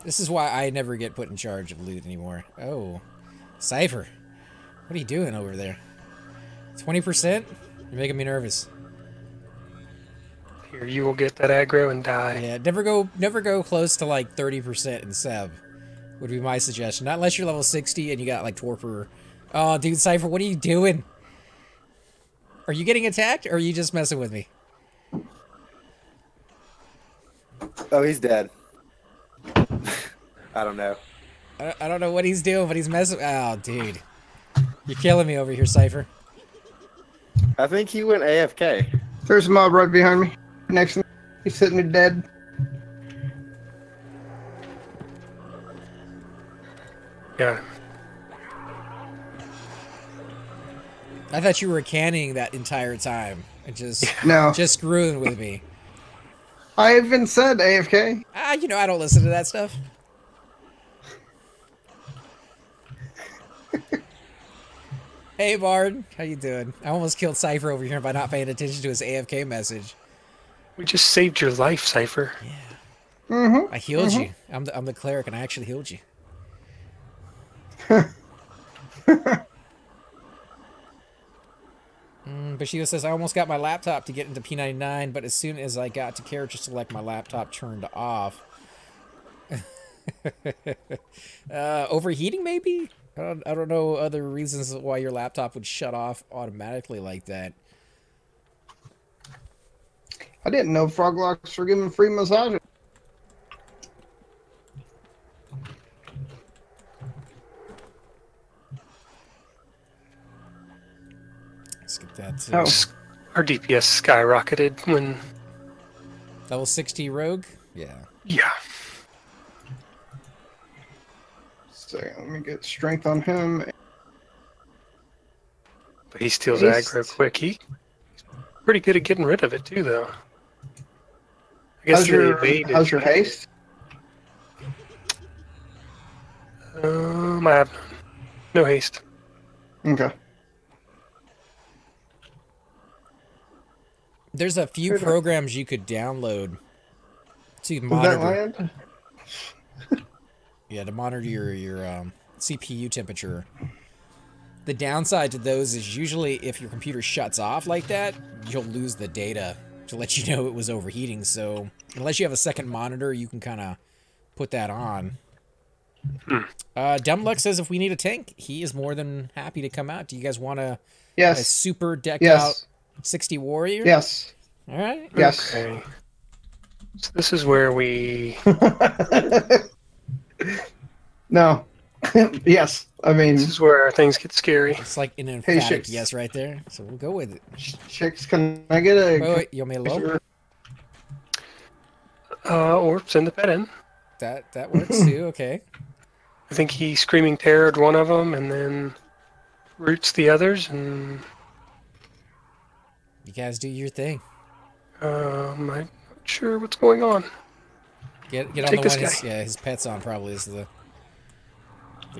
This is why I never get put in charge of loot anymore. Oh, Cypher, what are you doing over there? 20%? You're making me nervous. Here, you will get that aggro and die. Yeah, never go close to like 30% in Seb. Would be my suggestion. Not unless you're level 60 and you got like Torpor. Oh, dude, Cypher, what are you doing? Are you getting attacked or are you just messing with me? Oh, he's dead. I don't know. I don't know what he's doing, but he's messing. Oh, dude. You're killing me over here, Cypher. I think he went AFK. There's a mob right behind me. Next to me. He's sitting there dead. Yeah. I thought you were canning that entire time and just screwing with me. I even said AFK. You know I don't listen to that stuff. Hey Bard, how you doing? I almost killed Cypher over here by not paying attention to his AFK message. We just saved your life, Cypher. Yeah. I healed you. I'm the cleric, and I actually healed you. Bashida says, I almost got my laptop to get into P99, but as soon as I got to character select, my laptop turned off. Overheating, maybe? I don't know other reasons why your laptop would shut off automatically like that. I didn't know frog locks were giving free massages. Let's get that. Our DPS skyrocketed when... Level 60 rogue? Yeah. Yeah. So let me get strength on him. But he steals aggro quick. He's pretty good at getting rid of it too, though. I guess how's your haste? I have no haste. Okay. There's a few programs you could download to monitor. Yeah, to monitor your CPU temperature. The downside to those is usually if your computer shuts off like that, you'll lose the data to let you know it was overheating. So unless you have a second monitor, you can kind of put that on. Dumbluck says if we need a tank, he is more than happy to come out. Do you guys want a super decked out 60 warrior? Yes. All right. Yes. Okay. So this is where we... No. Yes. I mean... This is where things get scary. It's like an emphatic yes right there. So we'll go with it. Chicks, can I get a... Wait, you want me to low? Or send the pet in. That works too, okay. I think he Screaming Terrored one of them and then roots the others, and... You guys do your thing. I'm not sure what's going on. Get on the one his pet's on probably is the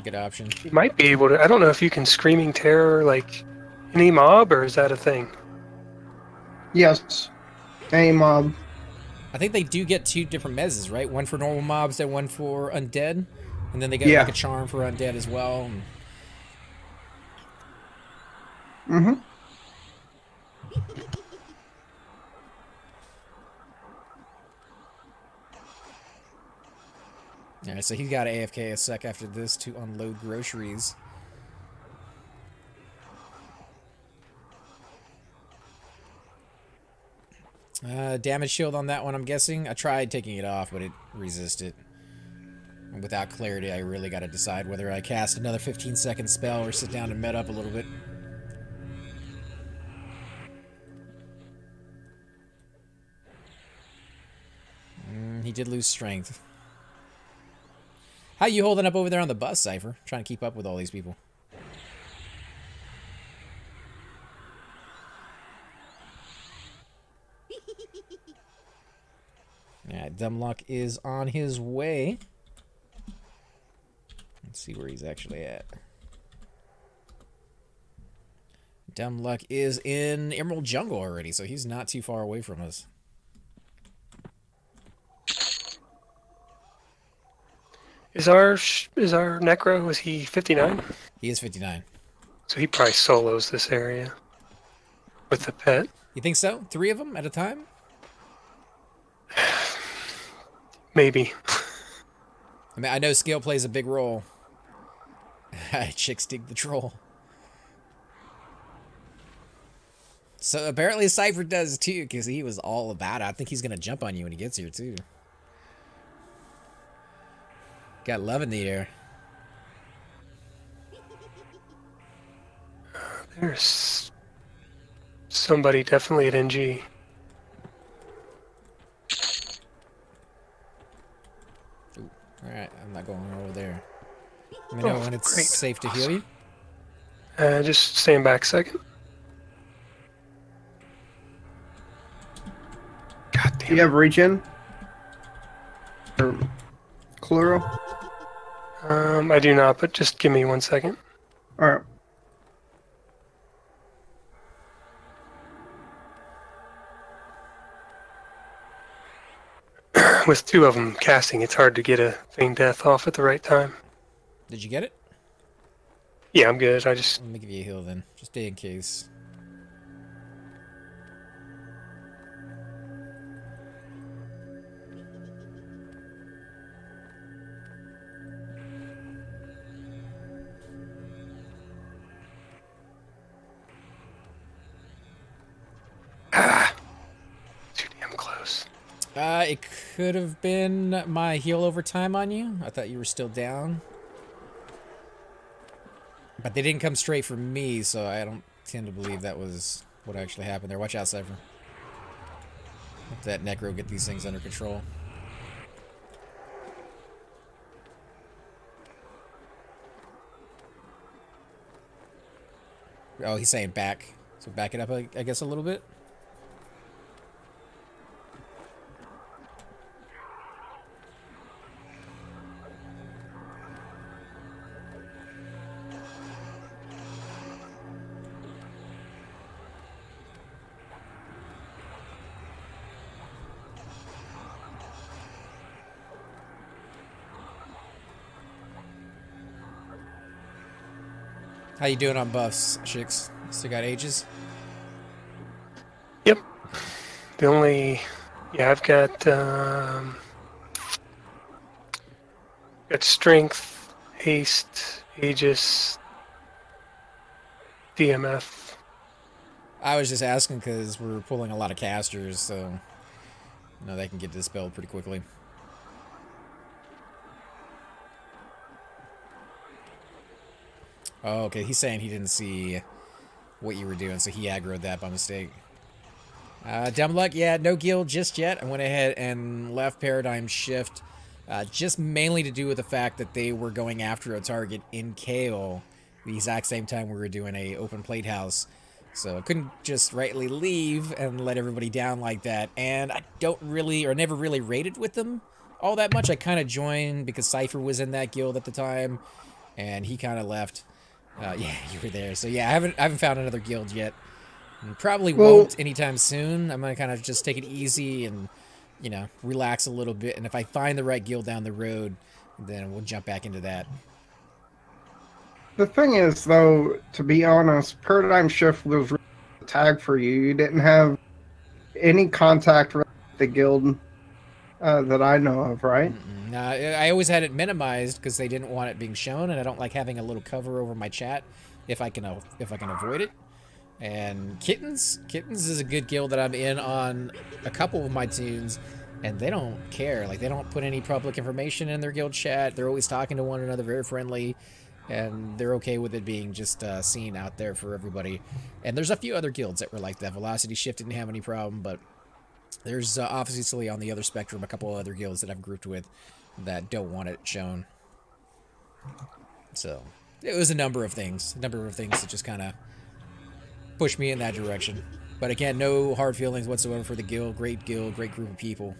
good option. You might be able to... I don't know if you can Screaming Terror, like, any mob, or is that a thing? Yes. Any mob. I think they do get 2 different mezzes, right? One for normal mobs and one for undead. And then they get Yeah. like a charm for undead as well. Mm-hmm. Yeah, so he got AFK a sec after this to unload groceries. Damage shield on that one, I'm guessing. I tried taking it off, but it resisted. And without clarity, I really got to decide whether I cast another 15-second spell or sit down and med up a little bit. He did lose strength. How you holding up over there on the bus, Cypher? Trying to keep up with all these people. Yeah, Dumbluck is on his way. Let's see where he's actually at. Dumbluck is in Emerald Jungle already, so he's not too far away from us. Is our Necro, is he 59? He is 59. So he probably solos this area with the pet. You think so? 3 of them at a time? Maybe. I mean, I know scale plays a big role. Chicks dig the troll. So apparently Cypher does too, because he was all about it. I think he's going to jump on you when he gets here too. Got love in the air. There's somebody definitely at NG. Ooh, alright, I'm not going over there. Let me know when it's great. safe to heal you. Just stand back a second. God damn. Do you have reach in? Or Cleric? I do not, but just give me 1 second. Alright. With 2 of them casting, it's hard to get a feign death off at the right time. Did you get it? Yeah, I'm good. I just... Let me give you a heal then, just in case. Too damn close. It could have been my heal over time on you. I thought you were still down. But they didn't come straight for me, so I don't tend to believe that was what actually happened there. Watch out, Cypher. Let that Necro get these things under control. Oh, he's saying back. So back it up, I guess, a little bit. How you doing on buffs, Chicks? Still got ages? Yep. The only... Yeah, I've got... got strength, haste, aegis, DMF. I was just asking because we're pulling a lot of casters, so... You know, they can get dispelled pretty quickly. Oh, okay. He's saying he didn't see what you were doing, so he aggroed that by mistake. Dumb luck, yeah, no guild just yet. I went ahead and left Paradigm Shift, just mainly to do with the fact that they were going after a target in Kale the exact same time we were doing a open plate house. So I couldn't just rightly leave and let everybody down like that. And I don't really, or never really raided with them all that much. I kind of joined because Cypher was in that guild at the time, and he kind of left. Yeah, you were there. So yeah, I haven't found another guild yet. And probably won't anytime soon. I'm gonna kind of just take it easy and, you know, relax a little bit. And if I find the right guild down the road, then we'll jump back into that. The thing is, though, to be honest, Paradigm Shift was really a tag for you. You didn't have any contact with the guild that I know of, right? No, I always had it minimized because they didn't want it being shown, and I don't like having a little cover over my chat if I can avoid it. And Kittens is a good guild that I'm in on a couple of my tunes, and they don't care. Like, they don't put any public information in their guild chat. They're always talking to one another, very friendly. And they're okay with it being just seen out there for everybody. And there's a few other guilds that were like that. Velocity Shift didn't have any problem, but there's obviously on the other spectrum a couple of other guilds that I've grouped with that don't want it shown. So it was a number of things that just kind of pushed me in that direction. But again, no hard feelings whatsoever for the guild, great group of people.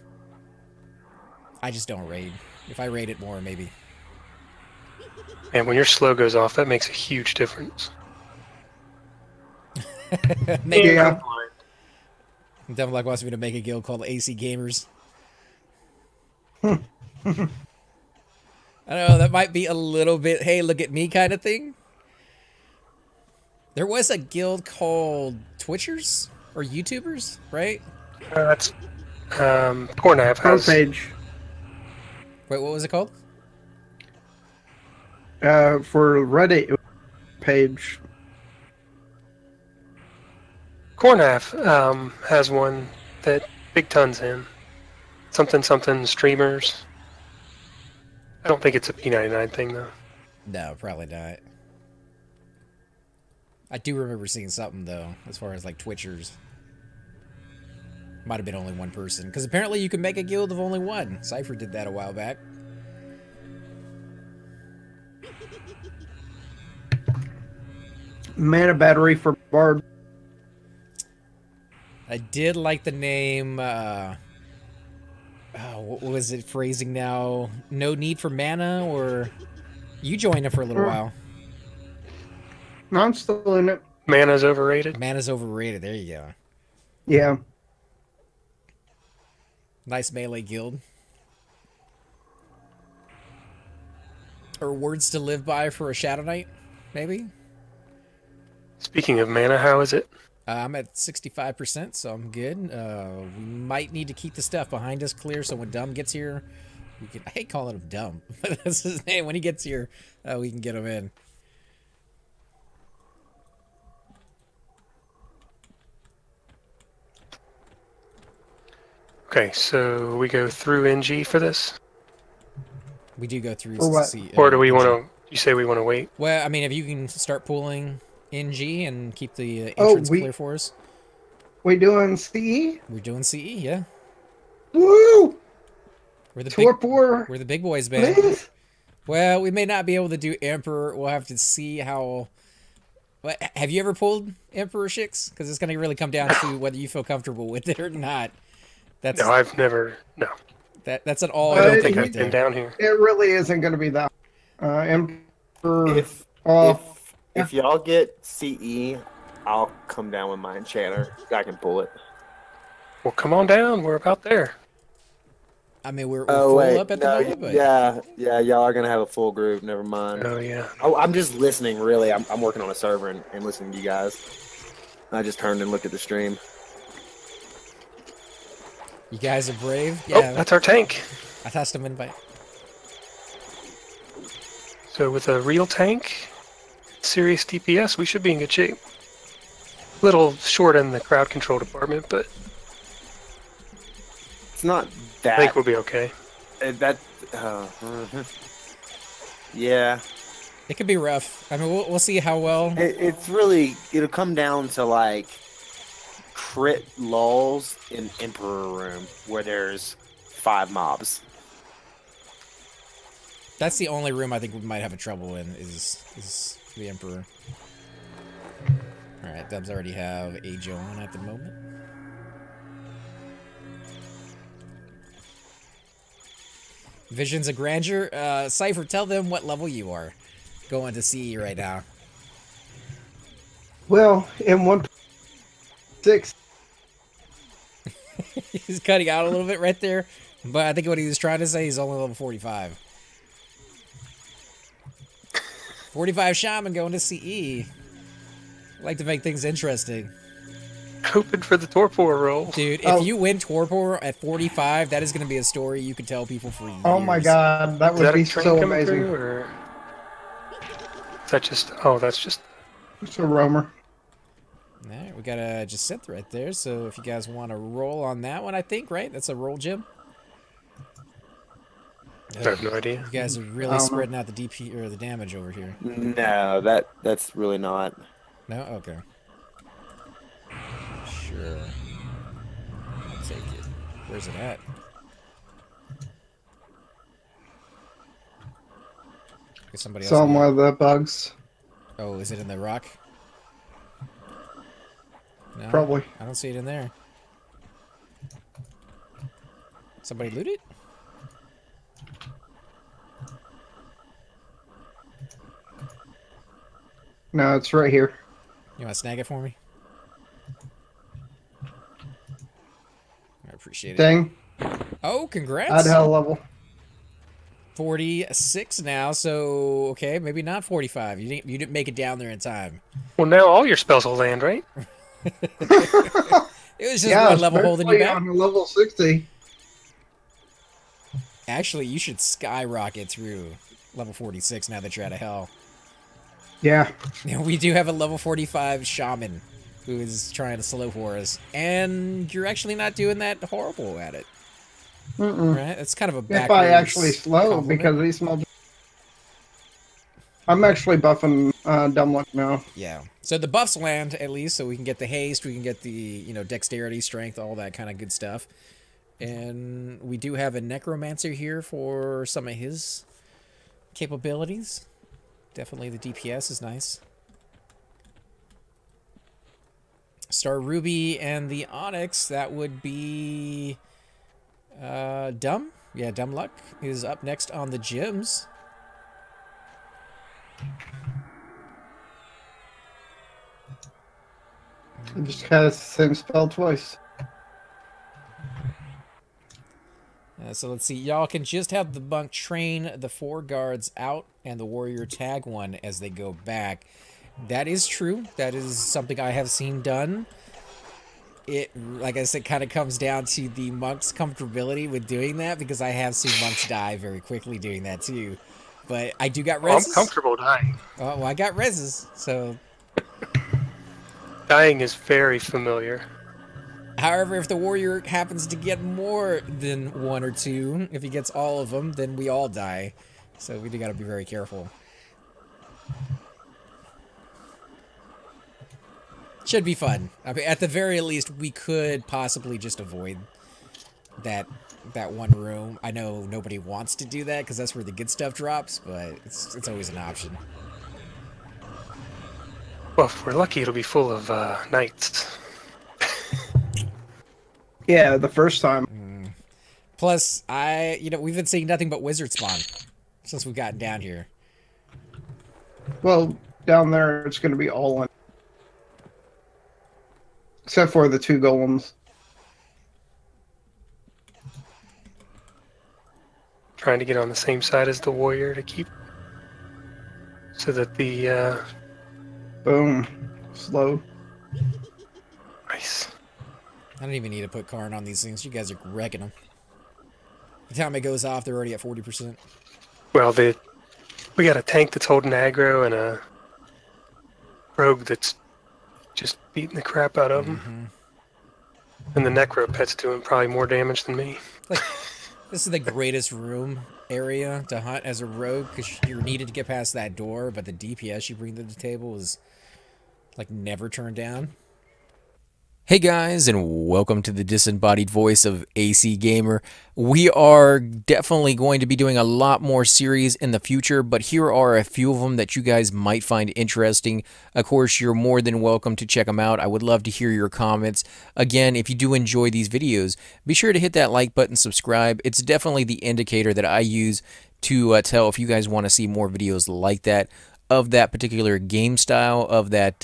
I just don't raid. If I raid it more, maybe. And when your slow goes off, that makes a huge difference. Maybe. Yeah. Devil wants me to make a guild called AC Gamers. I don't know, that might be a little bit, hey, look at me kind of thing. There was a guild called Twitchers or YouTubers, right? That's Pornav has. Page. Wait, what was it called? For Reddit page. Cornav has one that Big Ton's in. Something streamers. I don't think it's a P99 thing, though. No, probably not. I do remember seeing something, though, as far as, like, Twitchers. Might have been only one person. Because apparently you can make a guild of only one. Cypher did that a while back. Mana battery for Bard. I did like the name, what was it phrasing now? No need for mana, or you joined it for a little while. No, I'm still in it. Mana's overrated? Mana's overrated, there you go. Yeah. Nice melee guild. Or words to live by for a Shadow Knight, maybe? Speaking of mana, how is it? I'm at 65%, so I'm good. We might need to keep the stuff behind us clear, so when Dumb gets here, we can. I hate calling him Dumb, but that's his name. When he gets here, we can get him in. Okay, so we go through NG for this? We do go through. For what? C, Or do we want to? You say we want to wait? Well, I mean, if you can start pulling NG and keep the entrance clear for us. We doing CE? We're doing CE, yeah. Woo! We're the Torpor. big boys, man. Please. Well, we may not be able to do Emperor. We'll have to see how. Have you ever pulled Emperor Shix? Because it's going to really come down to whether you feel comfortable with it or not. That's No, I've never. No. That's an all. I don't think I've been down here. It really isn't going to be that. Emperor. If y'all get CE, I'll come down with my enchanter. I can pull it. Well, come on down. We're about there. I mean, we're full up at the moment. But... Yeah, y'all are gonna have a full group. Never mind. Oh yeah. Oh, I'm just listening. Really, I'm working on a server and listening to you guys. I just turned and looked at the stream. You guys are brave. Oh, Yeah, that's our tank. I tossed him invite. So with a real tank, serious DPS, we should be in good shape. Little short in the crowd control department, but It's not that. I think we'll be okay. Yeah. It could be rough. I mean, we'll see how well. It's really, it'll come down to like crit lulls in Emperor Room where there's 5 mobs. That's the only room I think we might have a trouble in is the Emperor. All right, Dubs already have Ajo on at the moment. Visions of Grandeur. Cypher, tell them what level you are going to CE right now. Well, in one 6. He's cutting out a little bit right there, but I think what he was trying to say, he's only level 45. 45 shaman going to CE. I like to make things interesting. Hoping for the torpor roll. Dude, if you win torpor at 45, that is going to be a story you could tell people for years. Oh my god, that would be so amazing. Or is that just... Oh, that's just... It's a roamer. Alright, we got a Jacinth right there, so if you guys want to roll on that one, I think, right? That's a roll, Jim? I have no idea. You guys are really spreading out the DP or the damage over here. No, that's really not. No? Okay. Sure. I'll take it. Where's it at? Is somebody else? Some of the bugs. Oh, is it in the rock? No, Probably. I don't see it in there. Somebody loot it? No, it's right here. You want to snag it for me? I appreciate it. Dang. Oh, congrats. I'd hell level. 46 now, so okay, maybe not 45. You didn't make it down there in time. Well, now all your spells will land, right? It was just one level holding you back. On level 60. Actually, you should skyrocket through level 46 now that you're out of hell. Yeah. We do have a level 45 shaman who is trying to slow for us, and you're actually not doing that horrible at it. Right? That's kind of a backwards if I actually slow, compliment. because these small... I'm actually buffing Dumb Luck now. Yeah. So the buffs land, at least, so we can get the haste, we can get the, you know, dexterity, strength, all that kind of good stuff. And we do have a necromancer here for some of his capabilities. Definitely the DPS is nice. Star Ruby and the Onyx, that would be Dumb. Yeah, Dumb Luck is up next on the gyms. I just cast the same spell twice. So let's see. Y'all can just have the monk train the 4 guards out and the warrior tag one as they go back. That is true. That is something I have seen done. It, like I said, kind of comes down to the monk's comfortability with doing that, because I have seen monks die very quickly doing that too. But I do got reses. I'm comfortable dying. Oh, well, I got reses, so... Dying is very familiar. However, if the warrior happens to get more than 1 or 2, if he gets all of them, then we all die. So we do got to be very careful. Should be fun. I mean, at the very least, we could possibly just avoid that one room. I know nobody wants to do that because that's where the good stuff drops, but it's always an option. Well, if we're lucky, it'll be full of knights. Yeah, the first time. Plus, we've been seeing nothing but wizard spawn since we've gotten down here. Well, down there it's going to be all in. Except for the 2 golems. Trying to get on the same side as the warrior to keep... So that the... Boom. Slow. Nice. I don't even need to put Karn on these things. You guys are wrecking them. The time it goes off, they're already at 40%. Well, we got a tank that's holding aggro and a rogue that's just beating the crap out of him. And the necro pet's doing probably more damage than me. Like, this is the greatest room area to hunt as a rogue, because you're needed to get past that door, but the DPS you bring to the table is like never turned down. Hey guys, and welcome to the disembodied voice of AC Gamer. We are definitely going to be doing a lot more series in the future, but here are a few of them that you guys might find interesting. Of course, you're more than welcome to check them out. I would love to hear your comments. Again, if you do enjoy these videos, be sure to hit that like button, subscribe. It's definitely the indicator that I use to tell if you guys want to see more videos like that. of that particular game style, of that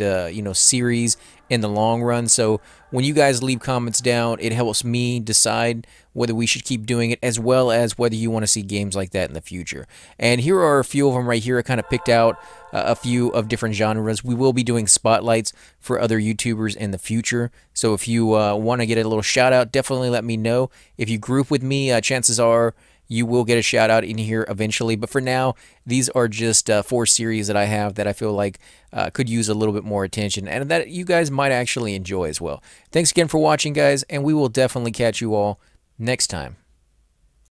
series in the long run. So when you guys leave comments down, it helps me decide whether we should keep doing it, as well as whether you want to see games like that in the future. And here are a few of them right here. I kind of picked out a few of different genres. We will be doing spotlights for other YouTubers in the future. So if you want to get a little shout out, definitely let me know. If you group with me, chances are you will get a shout out in here eventually. But for now, these are just 4 series that I have that I feel like could use a little bit more attention, and that you guys might actually enjoy as well. Thanks again for watching, guys, and we will definitely catch you all next time.